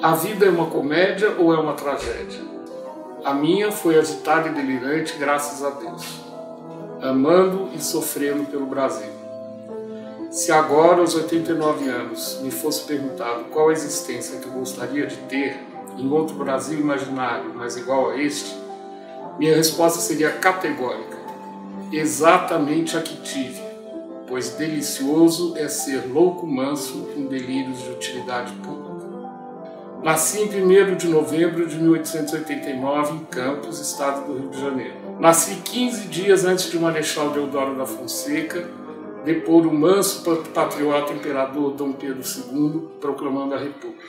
A vida é uma comédia ou é uma tragédia? A minha foi agitada e delirante, graças a Deus, amando e sofrendo pelo Brasil. Se agora, aos 89 anos, me fosse perguntado qual a existência que eu gostaria de ter em outro Brasil imaginário, mas igual a este, minha resposta seria categórica: exatamente a que tive, pois delicioso é ser louco manso em delírios de utilidade pública. Nasci em 1º de novembro de 1889 em Campos, estado do Rio de Janeiro. Nasci 15 dias antes de Marechal Deodoro da Fonseca depor o manso patriota imperador Dom Pedro II, proclamando a República.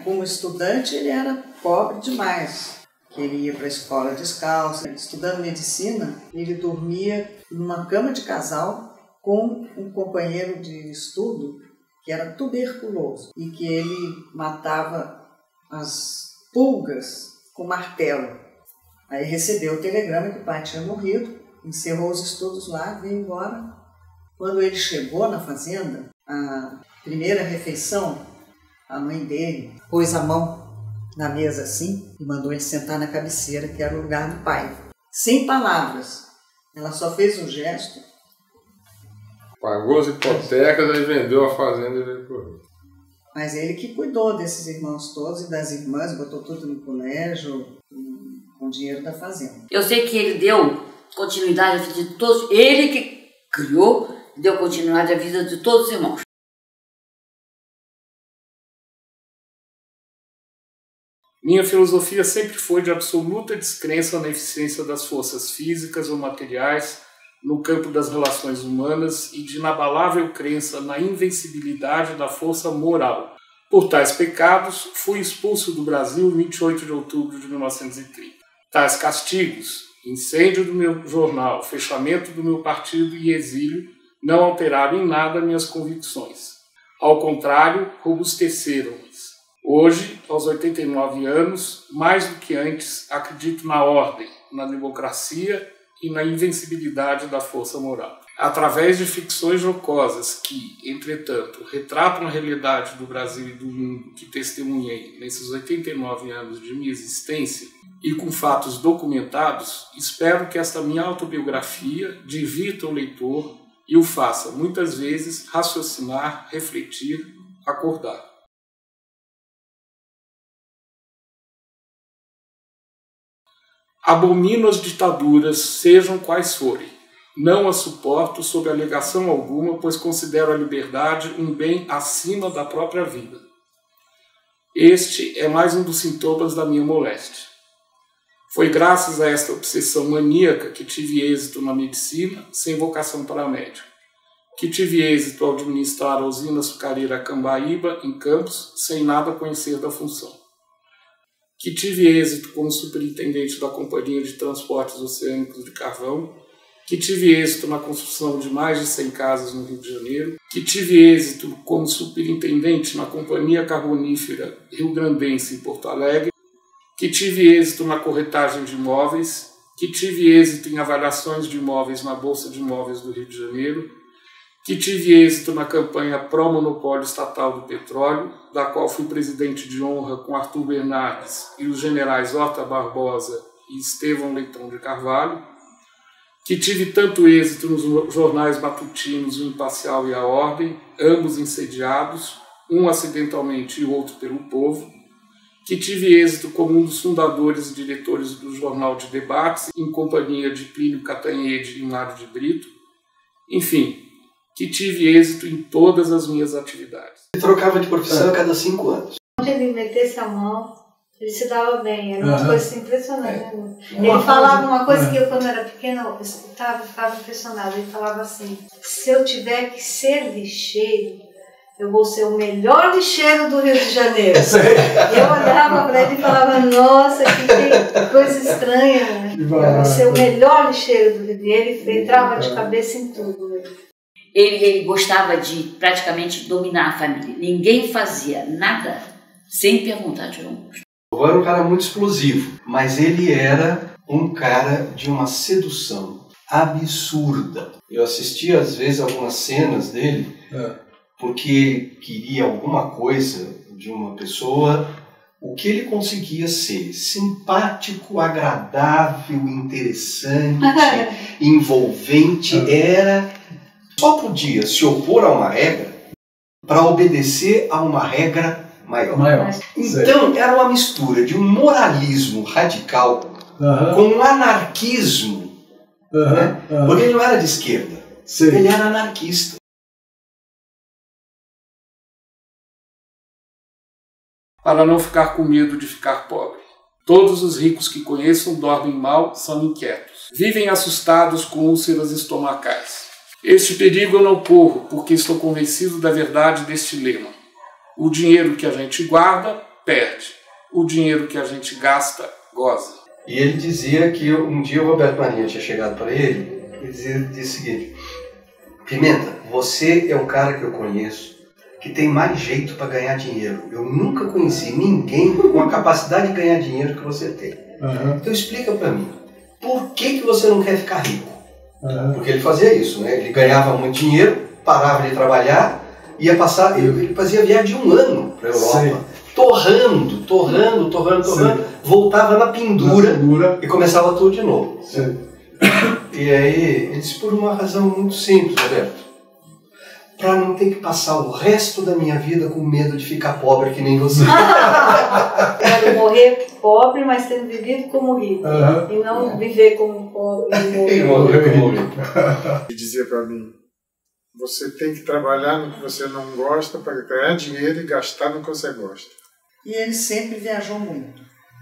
Como estudante ele era pobre demais. Ele ia para a escola descalço. Estudando medicina, ele dormia numa cama de casal com um companheiro de estudo que era tuberculoso e que ele matava as pulgas com martelo. Aí recebeu o telegrama que o pai tinha morrido, encerrou os estudos lá, veio embora. Quando ele chegou na fazenda, a primeira refeição, a mãe dele pôs a mão na mesa assim e mandou ele sentar na cabeceira, que era o lugar do pai. Sem palavras, ela só fez um gesto. Pagou as hipotecas e vendeu a fazenda e veio pro Rio. Mas ele que cuidou desses irmãos todos e das irmãs, botou tudo no colégio, com o dinheiro da fazenda. Eu sei que ele deu continuidade à vida de todos, ele que criou, deu continuidade à vida de todos os irmãos. Minha filosofia sempre foi de absoluta descrença na eficiência das forças físicas ou materiais no campo das relações humanas e de inabalável crença na invencibilidade da força moral. Por tais pecados, fui expulso do Brasil em 28 de outubro de 1930. Tais castigos, incêndio do meu jornal, fechamento do meu partido e exílio, não alteraram em nada minhas convicções. Ao contrário, robusteceram-as. Hoje, aos 89 anos, mais do que antes, acredito na ordem, na democracia e na invencibilidade da força moral. Através de ficções jocosas que, entretanto, retratam a realidade do Brasil e do mundo que testemunhei nesses 89 anos de minha existência e com fatos documentados, espero que esta minha autobiografia divirta o leitor e o faça, muitas vezes, raciocinar, refletir, acordar. Abomino as ditaduras, sejam quais forem. Não as suporto sob alegação alguma, pois considero a liberdade um bem acima da própria vida. Este é mais um dos sintomas da minha moléstia. Foi graças a esta obsessão maníaca que tive êxito na medicina, sem vocação para médico. Que tive êxito ao administrar a usina açucareira Cambaíba, em Campos, sem nada conhecer da função. Que tive êxito como superintendente da Companhia de Transportes Oceânicos de Carvão, que tive êxito na construção de mais de 100 casas no Rio de Janeiro, que tive êxito como superintendente na Companhia Carbonífera Rio-Grandense em Porto Alegre, que tive êxito na corretagem de imóveis, que tive êxito em avaliações de imóveis na Bolsa de Imóveis do Rio de Janeiro, que tive êxito na campanha pró-monopólio estatal do petróleo, da qual fui presidente de honra com Arthur Bernardes e os generais Horta Barbosa e Estevão Leitão de Carvalho, que tive tanto êxito nos jornais matutinos O Imparcial e A Ordem, ambos incendiados, um acidentalmente e o outro pelo povo, que tive êxito como um dos fundadores e diretores do Jornal de Debates, em companhia de Plínio Catanhede e Mário de Brito, enfim, que tive êxito em todas as minhas atividades. Ele trocava de profissão a cada 5 anos. Onde ele metesse a mão, ele se dava bem, era uma coisa impressionante. Ele falava uma coisa que eu, quando era pequena, eu escutava e ficava impressionada. Ele falava assim: se eu tiver que ser lixeiro, eu vou ser o melhor lixeiro do Rio de Janeiro. Eu olhava para ele e falava: nossa, que coisa estranha, né? Eu vou ser o melhor lixeiro do Rio de Janeiro. Ele entrava de cabeça em tudo. Ele gostava de praticamente dominar a família. Ninguém fazia nada sem perguntar de João Augusto. O João era um cara muito explosivo, mas ele era um cara de uma sedução absurda. Eu assistia às vezes algumas cenas dele, porque ele queria alguma coisa de uma pessoa O que ele conseguia ser simpático, agradável, interessante, envolvente, só podia se opor a uma regra para obedecer a uma regra maior. Então, era uma mistura de um moralismo radical com um anarquismo, né? Porque ele não era de esquerda, ele era anarquista. Para não ficar com medo de ficar pobre. Todos os ricos que conheçam dormem mal, são inquietos. Vivem assustados com úlceras estomacais. Este perigo eu não corro, porque estou convencido da verdade deste lema. O dinheiro que a gente guarda, perde. O dinheiro que a gente gasta, goza. E ele dizia que um dia o Roberto Marinho tinha chegado para ele e disse o seguinte: Pimenta, você é o cara que eu conheço que tem mais jeito para ganhar dinheiro. Eu nunca conheci ninguém com a capacidade de ganhar dinheiro que você tem. Então explica para mim, por que você não quer ficar rico? Porque ele fazia isso, né? Ele ganhava muito dinheiro, parava de trabalhar, ia passar, ele fazia viagem de 1 ano para a Europa, torrando, voltava na pendura e começava tudo de novo. E aí, ele disse por uma razão muito simples, Roberto. Para não ter que passar o resto da minha vida com medo de ficar pobre que nem você. Quero morrer pobre, mas tendo vivido como rico. E não viver como pobre e morrer como rico. E dizia para mim, você tem que trabalhar no que você não gosta para ganhar dinheiro e gastar no que você gosta. E ele sempre viajou muito.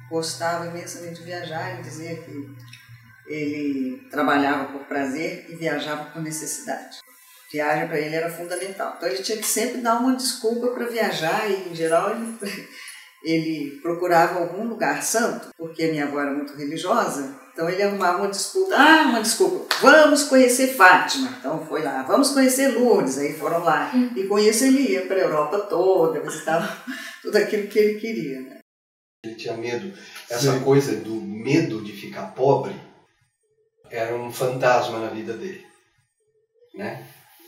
Gostava imensamente de viajar. Ele dizia que ele trabalhava por prazer e viajava por necessidade. Viagem para ele era fundamental. Então ele tinha que sempre dar uma desculpa para viajar e, em geral, ele procurava algum lugar santo, porque a minha avó era muito religiosa, então ele arrumava uma desculpa. Uma desculpa, vamos conhecer Fátima. Então foi lá, vamos conhecer Lourdes. Aí foram lá. E com isso ele ia para a Europa toda, visitava tudo aquilo que ele queria. Né? Ele tinha medo. Essa coisa do medo de ficar pobre era um fantasma na vida dele. Né?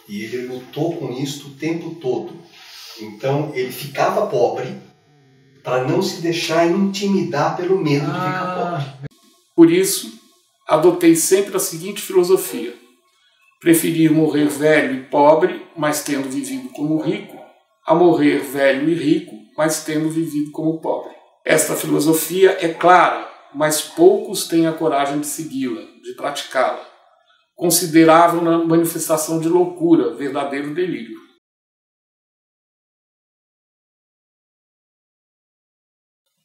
E ele lutou com isso o tempo todo. Então ele ficava pobre para não se deixar intimidar pelo medo de ficar pobre. Por isso, adotei sempre a seguinte filosofia: preferir morrer velho e pobre, mas tendo vivido como rico, a morrer velho e rico, mas tendo vivido como pobre. Esta filosofia é clara, mas poucos têm a coragem de segui-la, de praticá-la. Consideravam uma manifestação de loucura, verdadeiro delírio.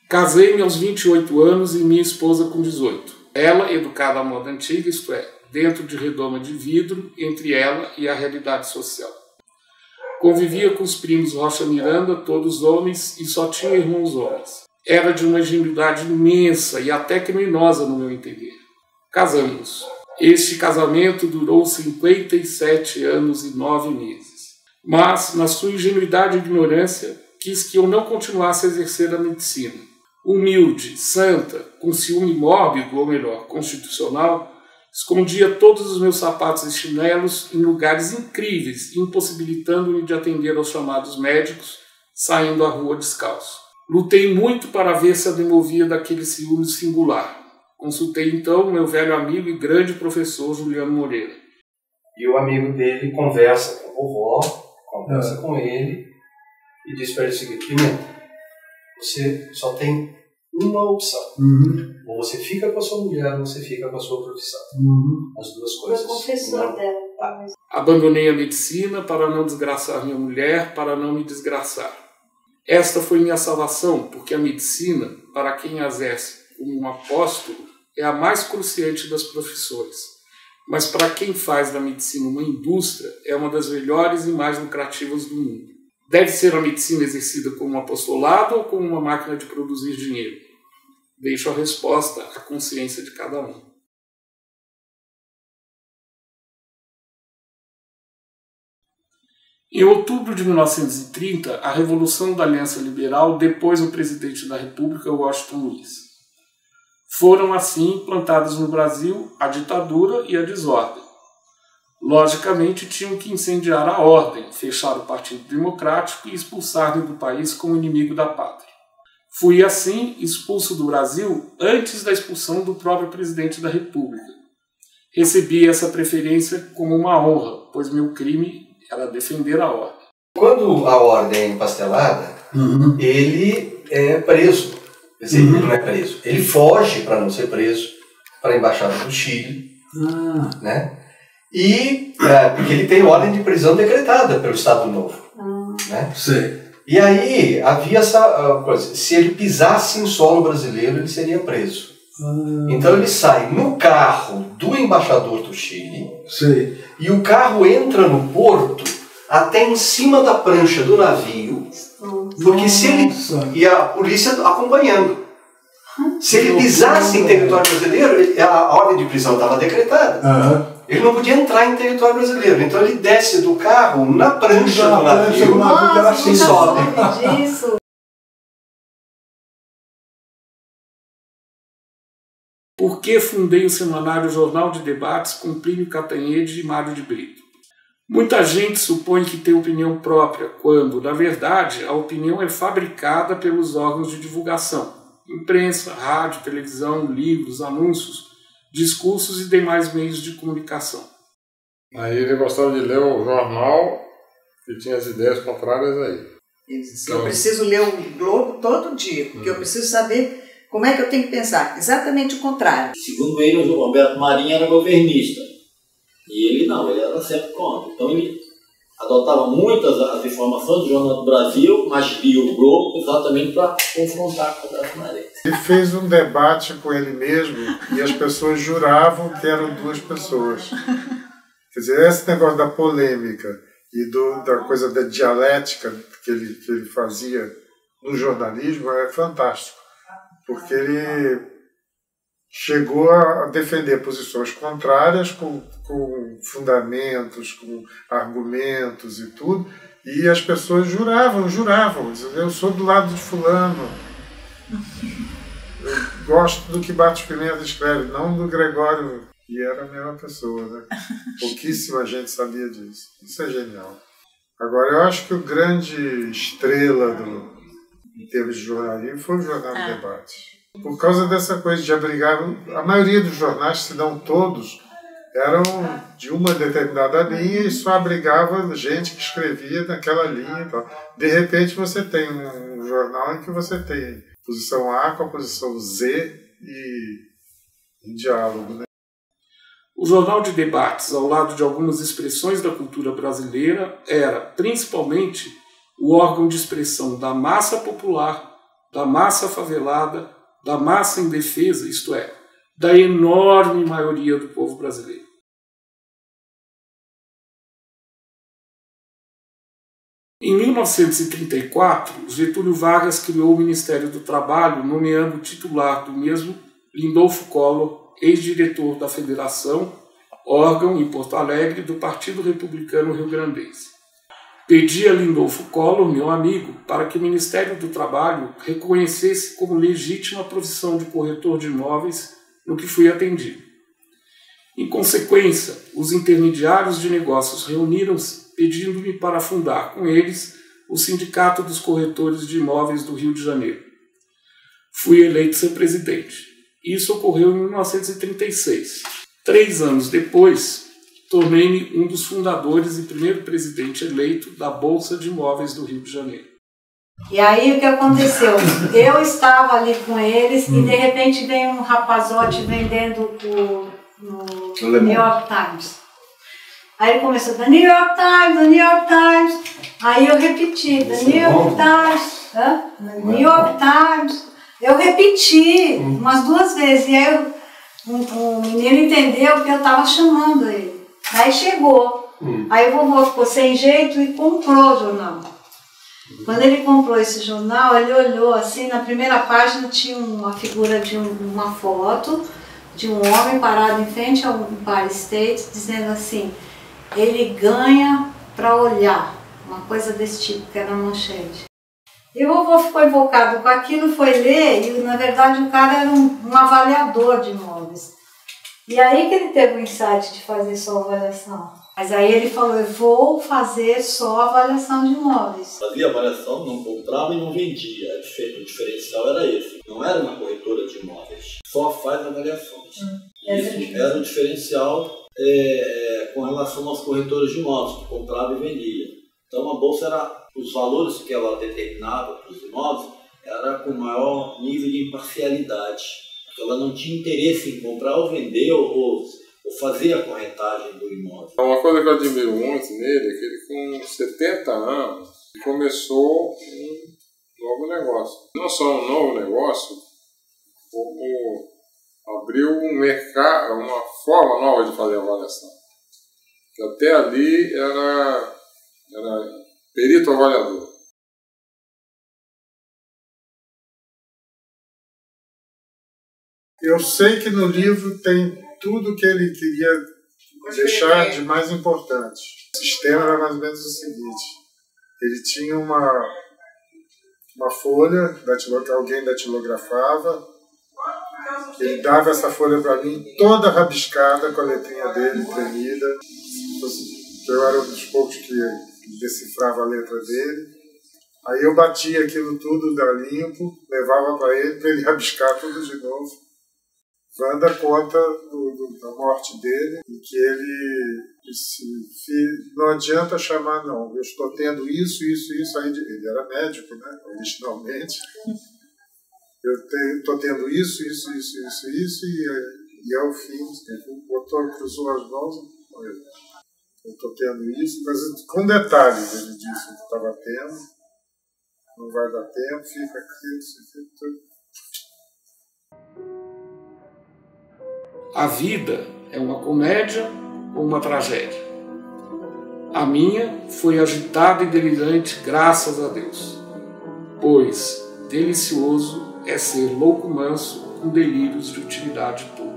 Casei-me aos 28 anos e minha esposa com 18. Ela, educada à moda antiga, isto é, dentro de redoma de vidro, entre ela e a realidade social. Convivia com os primos Rocha Miranda, todos homens, e só tinha irmãos homens. Era de uma ingenuidade imensa e até criminosa, no meu entender. Casamos. Este casamento durou 57 anos e 9 meses. Mas, na sua ingenuidade e ignorância, quis que eu não continuasse a exercer a medicina. Humilde, santa, com ciúme mórbido, ou melhor, constitucional, escondia todos os meus sapatos e chinelos em lugares incríveis, impossibilitando-me de atender aos chamados médicos, saindo à rua descalço. Lutei muito para ver se a demovia daquele ciúme singular. Consultei então meu velho amigo e grande professor Juliano Moreira. E o amigo dele conversa com a vovó, conversa com ele e diz para ele o seguinte: Pimenta, você só tem uma opção. Ou você fica com a sua mulher, ou você fica com a sua profissão. As duas coisas. O professor dela. Abandonei a medicina para não desgraçar minha mulher, para não me desgraçar. Esta foi minha salvação, porque a medicina, para quem a exerce como um apóstolo, é a mais cruciante das profissões. Mas para quem faz da medicina uma indústria, é uma das melhores e mais lucrativas do mundo. Deve ser a medicina exercida como um apostolado ou como uma máquina de produzir dinheiro? Deixo a resposta à consciência de cada um. Em outubro de 1930, a Revolução da Aliança Liberal depôs o presidente da República, Washington Luiz. Foram, assim, implantadas no Brasil a ditadura e a desordem. Logicamente, tinham que incendiar a ordem, fechar o Partido Democrático e expulsar-me do país como inimigo da pátria. Fui, assim, expulso do Brasil antes da expulsão do próprio presidente da República. Recebi essa preferência como uma honra, pois meu crime era defender a ordem. Quando a ordem é empastelada, ele é preso. Quer dizer, ele não é preso. Ele foge para não ser preso para a Embaixada do Chile, né? E porque ele tem ordem de prisão decretada pelo Estado Novo. Né? Sim. E aí havia essa coisa, se ele pisasse em solo brasileiro, ele seria preso. Então ele sai no carro do embaixador do Chile. Sim. E o carro entra no porto até em cima da prancha do navio, porque se ele... E a polícia acompanhando. Se ele pisasse em território brasileiro, a ordem de prisão estava decretada. Ele não podia entrar em território brasileiro. Então ele desce do carro na prancha do navio. Nossa, e sobe. Disso. Por que fundei o semanário Jornal de Debates com Plínio Catanhede e Mário de Brito? Muita gente supõe que tem opinião própria, quando, na verdade, a opinião é fabricada pelos órgãos de divulgação, imprensa, rádio, televisão, livros, anúncios, discursos e demais meios de comunicação. Aí ele gostava de ler o jornal que tinha as ideias contrárias a ele. Eu preciso ler o Globo todo dia, porque eu preciso saber como é que eu tenho que pensar. Exatamente o contrário. Segundo ele, o Roberto Marinho era governista. E ele não, ele era sempre contra. Então ele adotava muitas as informações do Jornal do Brasil, mas lia o Globo exatamente para confrontar com o Roberto Marinho. Ele fez um debate com ele mesmo e as pessoas juravam que eram duas pessoas. Quer dizer, esse negócio da polêmica e da coisa da dialética que ele fazia no jornalismo é fantástico, porque ele chegou a defender posições contrárias com fundamentos, com argumentos e tudo, e as pessoas juravam, eu sou do lado de fulano, eu gosto do que Batos Pimenta escreve, não do Gregório, e era a mesma pessoa, né? Pouquíssima gente sabia disso, isso é genial. Agora, eu acho que o grande estrela em termos de jornalismo foi o Jornal de Debate. Por causa dessa coisa de abrigar, a maioria dos jornais, se não todos, eram de uma determinada linha e só abrigava gente que escrevia naquela linha e tal. De repente você tem um jornal em que você tem posição A com a posição Z e em diálogo, né? O Jornal de Debates, ao lado de algumas expressões da cultura brasileira, era, principalmente, o órgão de expressão da massa popular, da massa favelada, da massa indefesa, isto é, da enorme maioria do povo brasileiro. Em 1934, Getúlio Vargas criou o Ministério do Trabalho, nomeando o titular do mesmo Lindolfo Collor, ex-diretor da Federação, órgão em Porto Alegre do Partido Republicano Rio-Grandense. Pedi a Lindolfo Collor, meu amigo, para que o Ministério do Trabalho reconhecesse como legítima a profissão de corretor de imóveis, no que fui atendido. Em consequência, os intermediários de negócios reuniram-se pedindo-me para fundar com eles o Sindicato dos Corretores de Imóveis do Rio de Janeiro. Fui eleito seu presidente. Isso ocorreu em 1936. 3 anos depois, tornei-me um dos fundadores e primeiro presidente eleito da Bolsa de Imóveis do Rio de Janeiro. E aí o que aconteceu? Eu estava ali com eles e de repente vem um rapazote vendendo no New York Times. Aí ele começou, The New York Times, The New York Times. Aí eu repeti, The New York Times, The New York Times. Eu repeti umas 2 vezes, e aí o menino entendeu que eu estava chamando ele. Aí chegou, aí o vovô ficou sem jeito e comprou o jornal. Quando ele comprou esse jornal, ele olhou assim, na primeira página tinha uma figura de uma foto de um homem parado em frente ao Empire State, dizendo assim, ele ganha para olhar, uma coisa desse tipo, que era a manchete. E o vovô ficou invocado com aquilo, foi ler, e na verdade o cara era um avaliador de imóveis. E aí que ele teve o insight de fazer só avaliação. Mas aí ele falou, eu vou fazer só avaliação de imóveis. Fazia avaliação, não comprava e não vendia. O diferencial era esse. Não era uma corretora de imóveis. Só faz avaliações. Isso era o diferencial com relação às corretoras de imóveis, que comprava e vendia. Então a bolsa era, os valores que ela determinava para os imóveis, era com maior nível de imparcialidade. Ela não tinha interesse em comprar ou vender ou fazer a corretagem do imóvel. Uma coisa que eu admiro muito nele é que ele, com 70 anos, começou um novo negócio. Não só um novo negócio, como abriu um mercado, uma forma nova de fazer avaliação. Que até ali era perito avaliador. Eu sei que no livro tem tudo que ele queria deixar de mais importante. O sistema era mais ou menos o seguinte: ele tinha uma folha, alguém datilografava, ele dava essa folha para mim toda rabiscada com a letrinha dele tremida. Eu era um dos poucos que decifrava a letra dele. Aí eu batia aquilo tudo limpo, levava para ele rabiscar tudo de novo. Wanda conta da morte dele e que ele disse, não adianta chamar não, eu estou tendo isso, aí ele era médico, né, originalmente. Eu estou tendo isso, e ao fim, ele cruzou as mãos e morreu. Eu estou tendo isso, mas com detalhes ele disse que estava tendo, não vai dar tempo, fica aqui, A vida é uma comédia ou uma tragédia? A minha foi agitada e delirante, graças a Deus, pois delicioso é ser louco manso com delírios de utilidade pura.